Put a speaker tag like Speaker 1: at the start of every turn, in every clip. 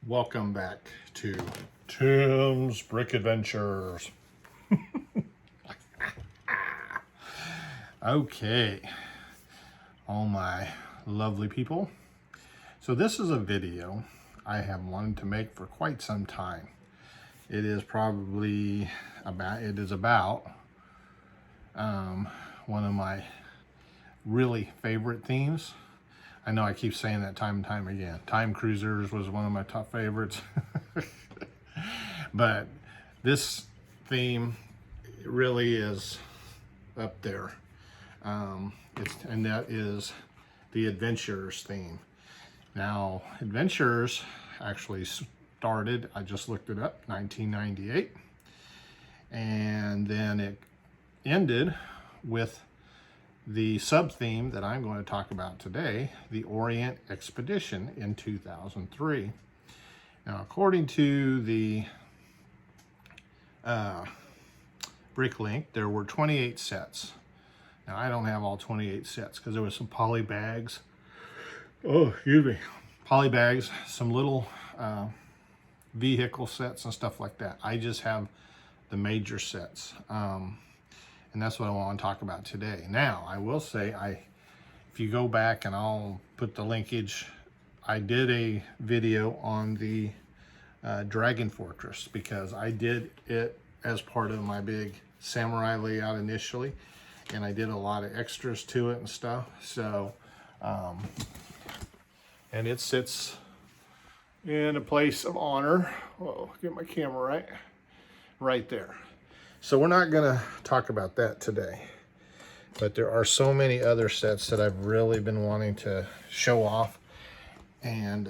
Speaker 1: Welcome back to Tim's Brick Adventures. Okay, all my lovely people. So this is a video I have wanted to make for quite some time. It is about one of my really favorite themes. I know I keep saying that time and time again. Time Cruisers was one of my top favorites. But this theme really is up there. And that is the Adventurers theme. Now, Adventurers actually started, I just looked it up, 1998. And then it ended with the sub-theme that I'm going to talk about today, the Orient Expedition in 2003. Now, according to the Bricklink, there were 28 sets. Now, I don't have all 28 sets because there was some poly bags. Oh, excuse me. Poly bags, some little vehicle sets and stuff like that. I just have the major sets. And that's what I want to talk about today. Now, I will say, if you go back and I'll put the linkage, I did a video on the Dragon Fortress because I did it as part of my big samurai layout initially, and I did a lot of extras to it and stuff. So, and it sits in a place of honor. Whoa, get my camera right there. So we're not gonna talk about that today, but there are so many other sets that I've really been wanting to show off and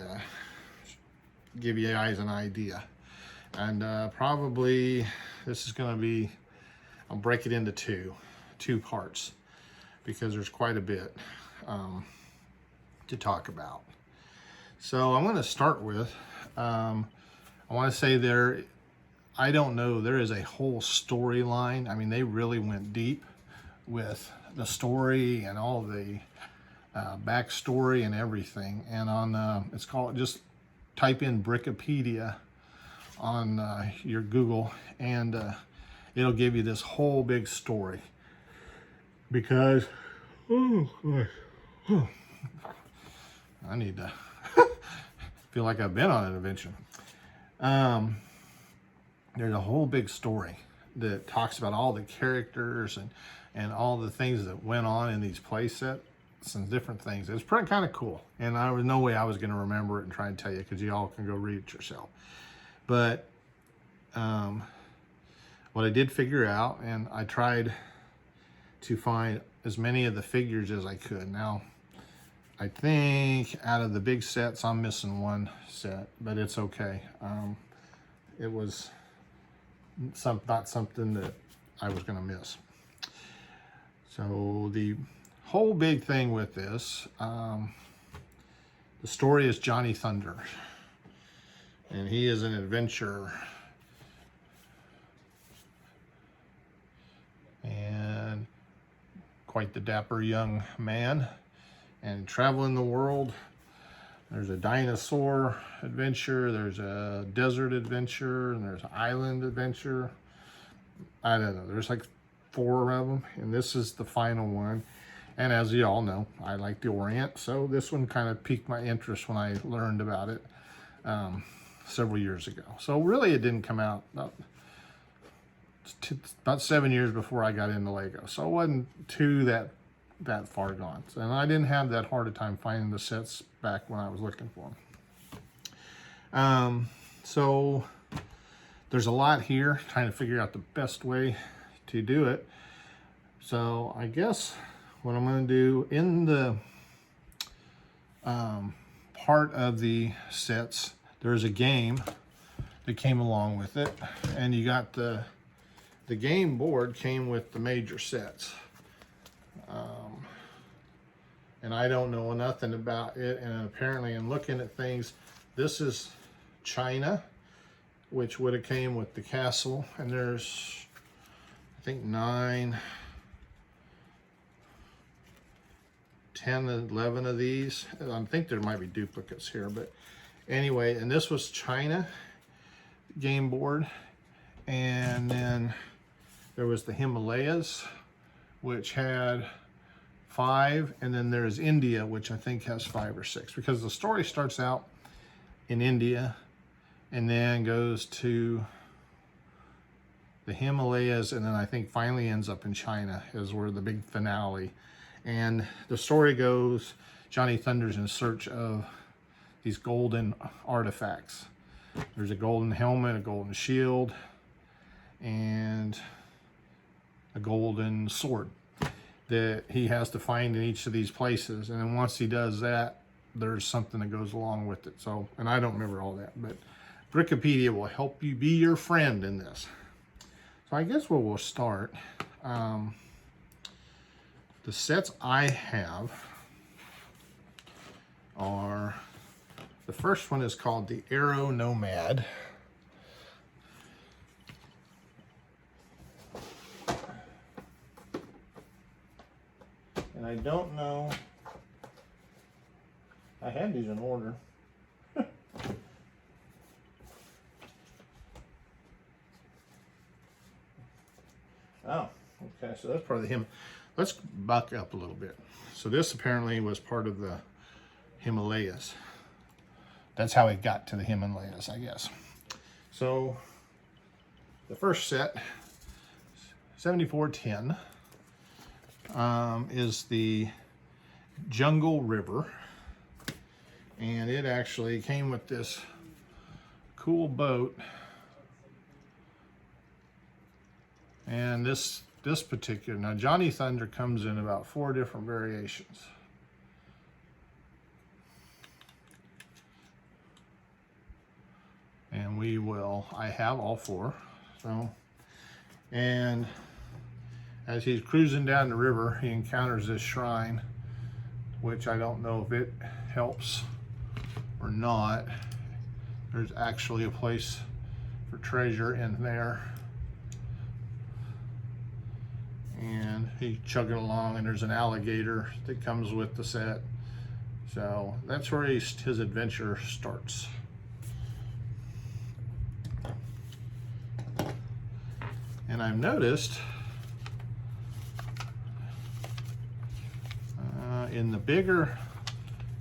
Speaker 1: give you guys an idea. And probably this is gonna be, I'll break it into two parts because there's quite a bit to talk about. So I'm gonna start with, I wanna say I don't know, there is a whole storyline. I mean, they really went deep with the story and all the backstory and everything. And on, it's called, just type in Brickopedia on your Google and it'll give you this whole big story. Because, oh gosh, I need to feel like I've been on an adventure. There's a whole big story that talks about all the characters and all the things that went on in these play sets and different things. It's pretty kind of cool. And there was no way I was going to remember it and try and tell you because you all can go read it yourself. But what I did figure out, and I tried to find as many of the figures as I could. Now, I think out of the big sets, I'm missing one set, but it's okay. It was not something that I was going to miss. So the whole big thing with this, the story is Johnny Thunder, and he is an adventurer, and quite the dapper young man, and traveling the world. There's a dinosaur adventure, there's a desert adventure, and there's an island adventure. I don't know, there's like 4 of them, and this is the final one. And as you all know, I like the Orient, so this one kind of piqued my interest when I learned about it several years ago. So really it didn't come out about 7 years before I got into Lego, so it wasn't too that far gone. And I didn't have that hard a time finding the sets back when I was looking for them. So there's a lot here, trying to figure out the best way to do it. So I guess what I'm going to do in the part of the sets, there's a game that came along with it, and you got the game board came with the major sets. And I don't know nothing about it, and apparently in looking at things, this is China, which would have came with the castle, and there's I think 9, 10, 11 of these. I think there might be duplicates here, but Anyway, and this was China game board. And then there was the Himalayas, which had 5, and then there's India, which I think has 5 or 6, because the story starts out in India and then goes to the Himalayas, and then I think finally ends up in China is where the big finale. And the story goes, Johnny Thunder's in search of these golden artifacts. There's a golden helmet, a golden shield, and a golden sword that he has to find in each of these places. And then once he does that, there's something that goes along with it. So, and I don't remember all that, but Wikipedia will help you be your friend in this. So I guess where we'll start, the sets I have are, the first one is called the Aero Nomad. And I don't know, I had these in order. Oh, okay, so that's part of him. Let's back up a little bit. So this apparently was part of the Himalayas. That's how it got to the Himalayas, I guess. So the first set, 7410, is the Jungle River. And it actually came with this cool boat. And this particular, now Johnny Thunder comes in about 4 different variations. And I have all 4. So, and as he's cruising down the river, he encounters this shrine, which I don't know if it helps or not. There's actually a place for treasure in there. And he's chugging along, and there's an alligator that comes with the set. So that's where his adventure starts. And I've noticed in the bigger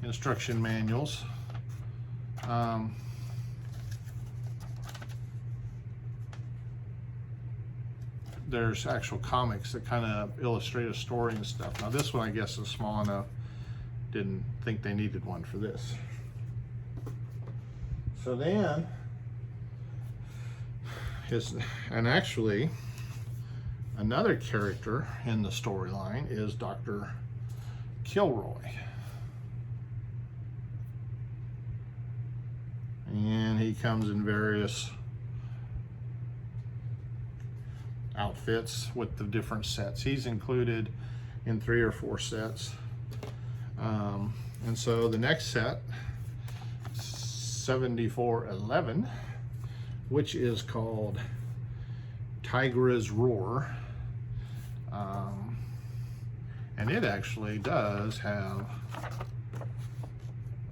Speaker 1: instruction manuals, there's actual comics that kind of illustrate a story and stuff. Now this one I guess is small enough, didn't think they needed one for this. So then, and actually another character in the storyline is Dr. Kilroy. And he comes in various outfits with the different sets. He's included in 3 or 4 sets. And so the next set, 7411, which is called Tigra's Roar. And it actually does have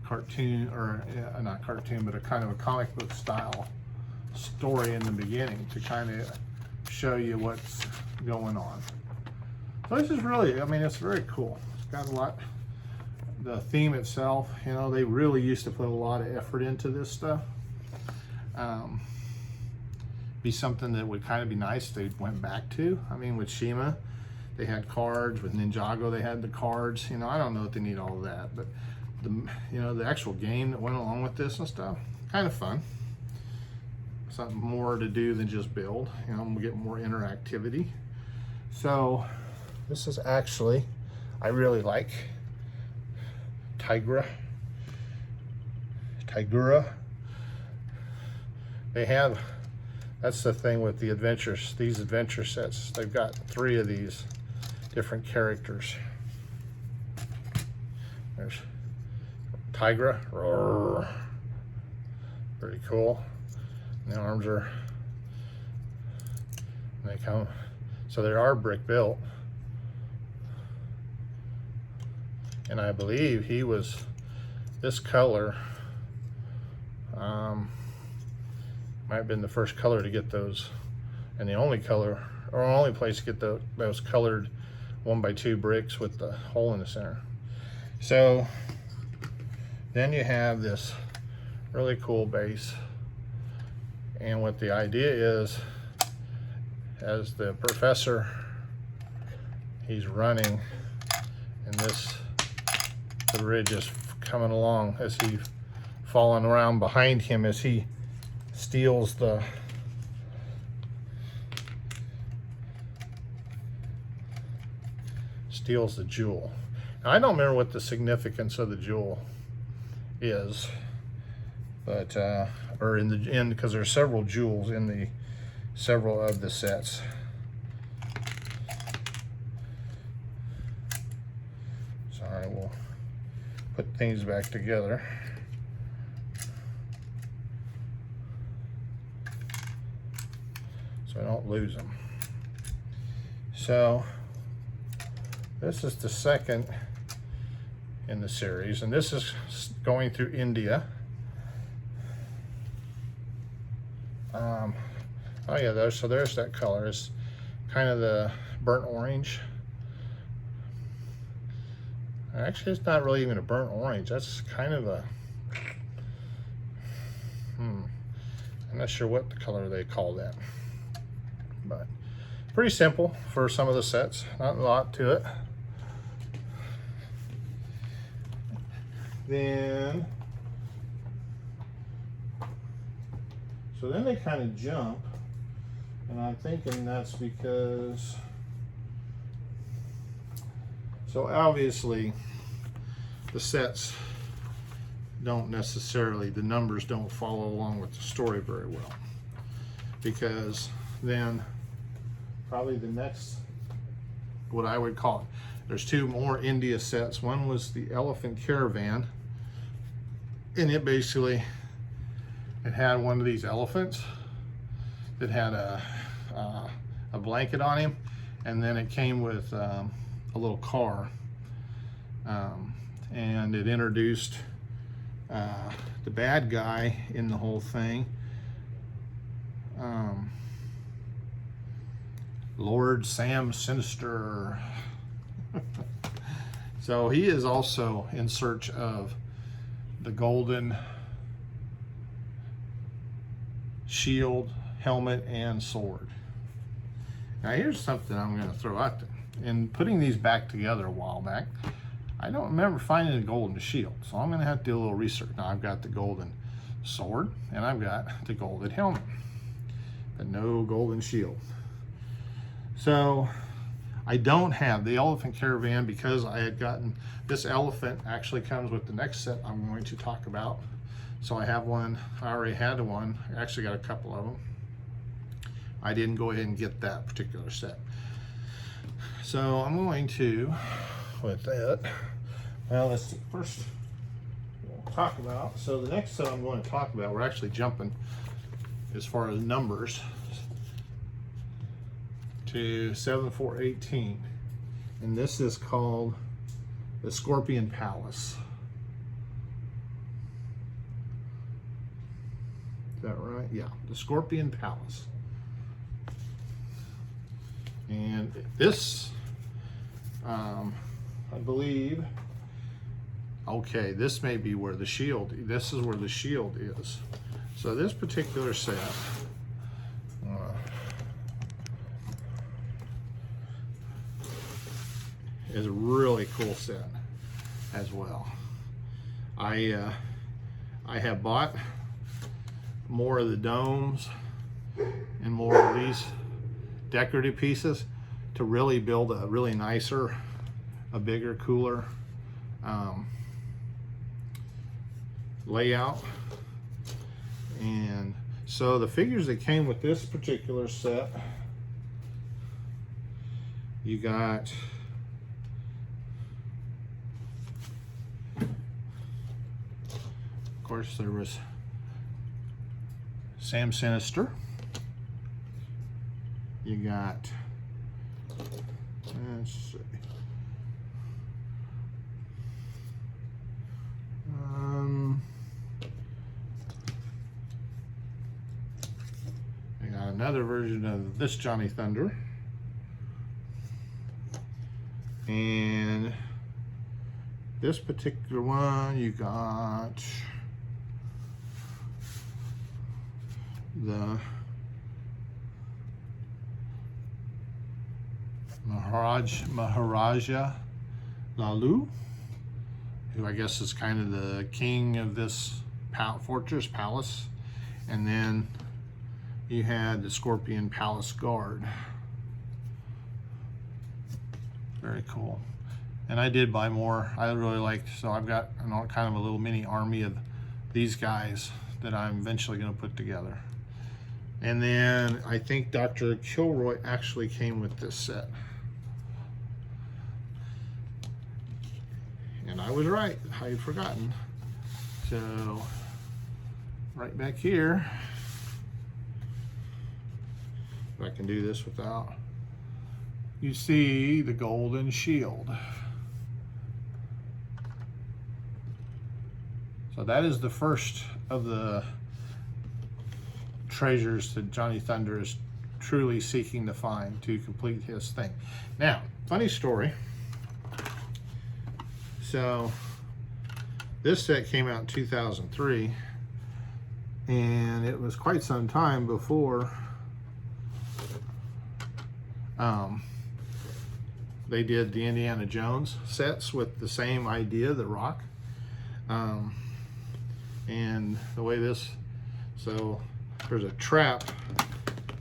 Speaker 1: cartoon, or not cartoon, but a kind of a comic book style story in the beginning to kind of show you what's going on. So this is really, I mean, it's very cool. It's got a lot, the theme itself, you know, they really used to put a lot of effort into this stuff. Be something that would kind of be nice they went back to. I mean, with Shima, they had cards. With Ninjago, they had the cards. You know, I don't know if they need all of that, but the, you know, the actual game that went along with this and stuff, kind of fun. Something more to do than just build. You know, we'll get more interactivity. So this is actually, I really like Tigra. They have, that's the thing with the adventures, these adventure sets. They've got 3 of these different characters. There's Tigra, roar. Pretty cool. And the arms are, they come, so they are brick built. And I believe he was, this color Might have been the first color to get those, and the only color, or only place to get those colored 1x2 bricks with the hole in the center. So then you have this really cool base, and what the idea is, as the professor, he's running, and the ridge is coming along as he falling around behind him as he steals the jewel. Now, I don't remember what the significance of the jewel is, but or in the end, because there's several jewels in the several of the sets. Sorry, we'll put things back together. So I don't lose them. So this is the second in the series, and this is going through India. Oh yeah, there's that color. It's kind of the burnt orange. Actually, it's not really even a burnt orange. That's kind of a, I'm not sure what the color they call that. But pretty simple for some of the sets. Not a lot to it. Then, so then they kind of jump, and I'm thinking that's because, so obviously the sets don't necessarily, the numbers don't follow along with the story very well, because then probably the next, what I would call it, there's two more India sets. One was the Elephant Caravan, and it basically, it had one of these elephants that had a blanket on him, and then it came with a little car, and it introduced the bad guy in the whole thing, Lord Sam Sinister. So he is also in search of the golden shield, helmet, and sword. Now here's something I'm going to throw out there. In putting these back together a while back, I don't remember finding the golden shield, so I'm going to have to do a little research. Now I've got the golden sword and I've got the golden helmet, but no golden shield. So I don't have the Elephant Caravan because I had gotten, this elephant actually comes with the next set I'm going to talk about. So I have one, I already had one, I actually got a couple of them. I didn't go ahead and get that particular set. So I'm going to, with that, well, let's see, first we'll talk about, so the next set I'm going to talk about, we're actually jumping as far as numbers to 7418, and this is called the Scorpion Palace. Is that right? Yeah, the Scorpion Palace. And this, I believe, okay, this may be where the shield, this is where the shield is. So this particular set, is a really cool set as well. I have bought more of the domes and more of these decorative pieces to really build a really nicer, a bigger, cooler layout. And so the figures that came with this particular set, you got of course there was Sam Sinister. You got, let's see, another version of this Johnny Thunder. And this particular one, you got the Maharaja Lalu, who I guess is kind of the king of this fortress palace. And then you had the Scorpion Palace Guard. Very cool. And I did buy more. I really liked, so I've got kind of a little mini army of these guys that I'm eventually going to put together. And then I think Dr. Kilroy actually came with this set. And I was right, I had forgotten. So, right back here, if I can do this without, you see the golden shield. So that is the first of the treasures that Johnny Thunder is truly seeking to find to complete his thing. Now, funny story. So this set came out in 2003, and it was quite some time before they did the Indiana Jones sets with the same idea, the rock. And the way this, so there's a trap,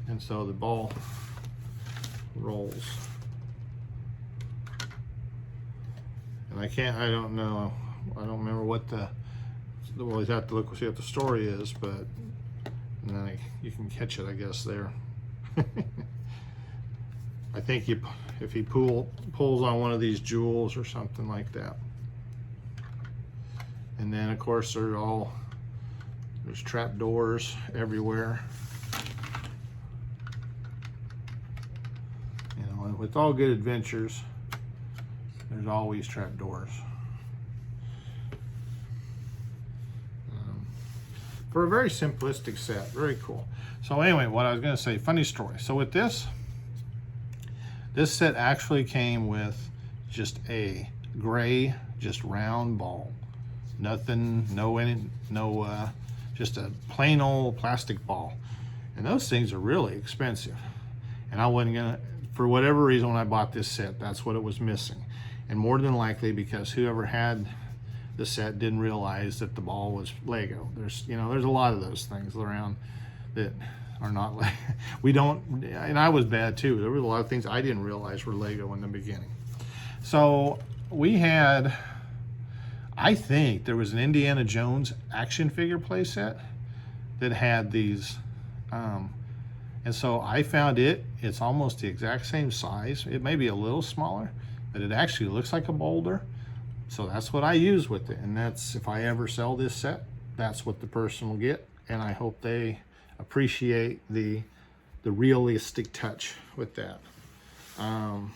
Speaker 1: and so the ball rolls. And I don't know, I don't remember what well, you have to look, see what the story is, but and then you can catch it, I guess, there. I think if he pulls on one of these jewels or something like that. And then of course there's trap doors everywhere. You know, and with all good adventures, there's always trap doors. For a very simplistic set, very cool. So anyway, what I was gonna say, funny story. So with this set actually came with just a gray, just round ball. Nothing, just a plain old plastic ball. And those things are really expensive. And I wasn't gonna, for whatever reason, when I bought this set, that's what it was missing. And more than likely because whoever had the set didn't realize that the ball was Lego. There's a lot of those things around that are not like, and I was bad too. There were a lot of things I didn't realize were Lego in the beginning. So we had, I think there was an Indiana Jones action figure play set that had these, and so I found it's almost the exact same size. It may be a little smaller, but it actually looks like a boulder. So that's what I use with it. And that's, if I ever sell this set, that's what the person will get. And I hope they appreciate the realistic touch with that. You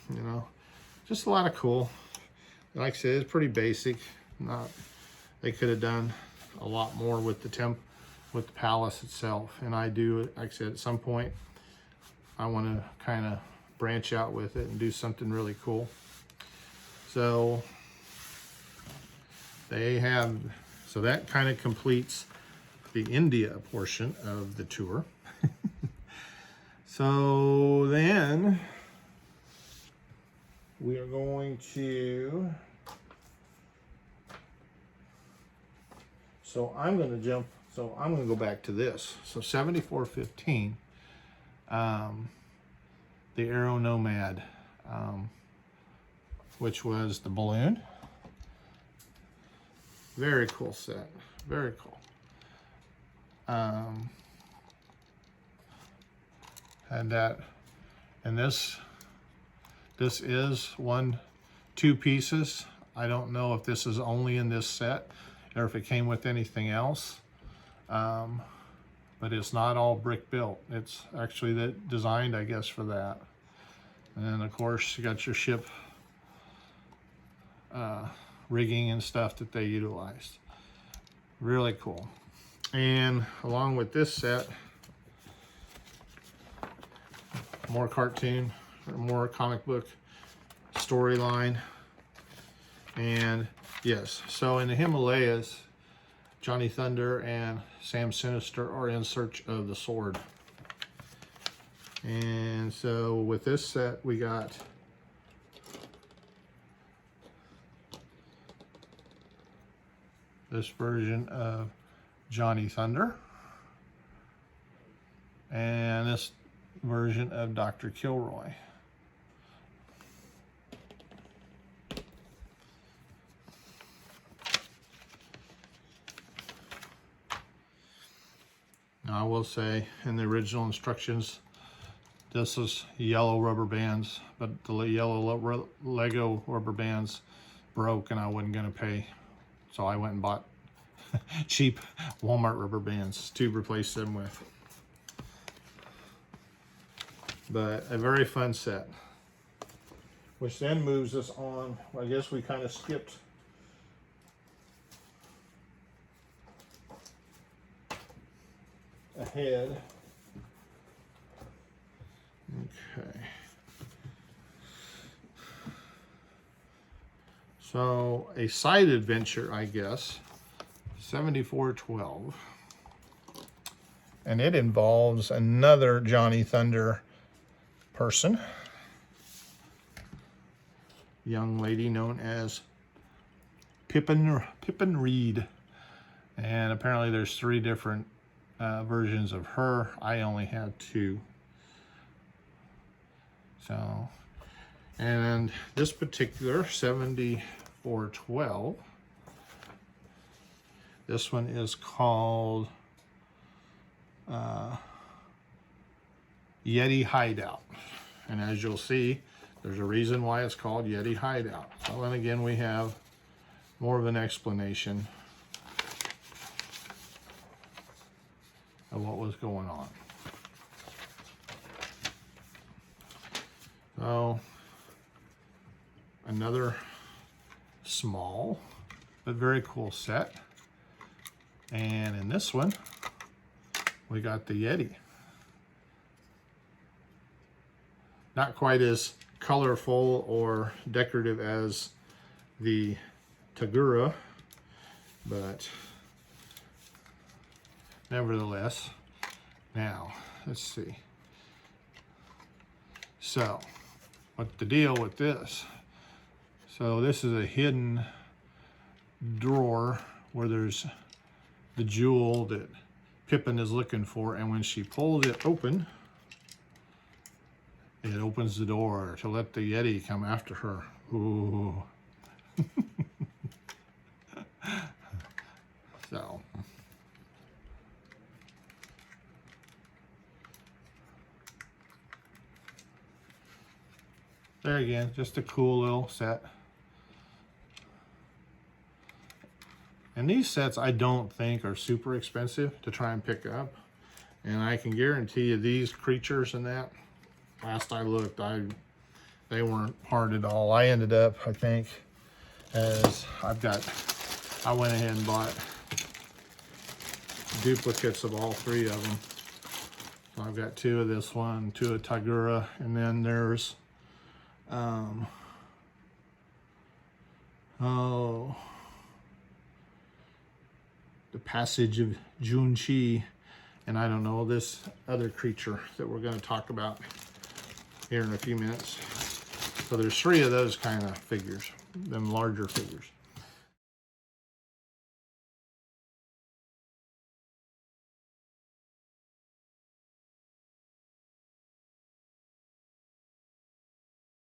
Speaker 1: know, just a lot of cool. Like I said, it's pretty basic. They could have done a lot more with the palace itself. And I do, like I said, at some point, I want to kind of branch out with it and do something really cool. So so that kind of completes the India portion of the tour. So then we are going to, I'm going to go back to this. So 7415, the Aero Nomad, which was the balloon. Very cool set, very cool. And this is two pieces. I don't know if this is only in this set or if it came with anything else. But it's not all brick built. It's actually designed, I guess, for that. And then of course you got your ship rigging and stuff that they utilized. Really cool. And along with this set, more cartoon, or more comic book storyline. And yes, so in the Himalayas, Johnny Thunder and Sam Sinister are in search of the sword. And so with this set, we got this version of Johnny Thunder and this version of Dr. Kilroy. Now I will say in the original instructions, this is yellow rubber bands, but the yellow Lego rubber bands broke and I wasn't gonna pay. So I went and bought cheap Walmart rubber bands to replace them with. But a very fun set. Which then moves us on, I guess we kind of skipped ahead. Okay. So a side adventure, I guess, 7412. And it involves another Johnny Thunder person. Young lady known as Pippin Reed. And apparently there's 3 different versions of her. I only had 2. So, and this particular 7412, this one is called Yeti Hideout. And as you'll see, there's a reason why it's called Yeti Hideout. So then again, we have more of an explanation of what was going on. So, another small but very cool set. And in this one, we got the Yeti. Not quite as colorful or decorative as the Tagura, but nevertheless. Now, let's see. So, what's the deal with this? So this is a hidden drawer where there's the jewel that Pippin is looking for, and when she pulls it open, it opens the door to let the Yeti come after her. Ooh. So. There again, just a cool little set. And these sets I don't think are super expensive to try and pick up. And I can guarantee you these creatures and that, last I looked, they weren't hard at all. I ended up, I think, as I went ahead and bought duplicates of all 3 of them. So I've got 2 of this one, 2 of Tagura, and then there's the Passage of Junchi, and I don't know, this other creature that we're going to talk about here in a few minutes. So there's 3 of those kind of figures, them larger figures.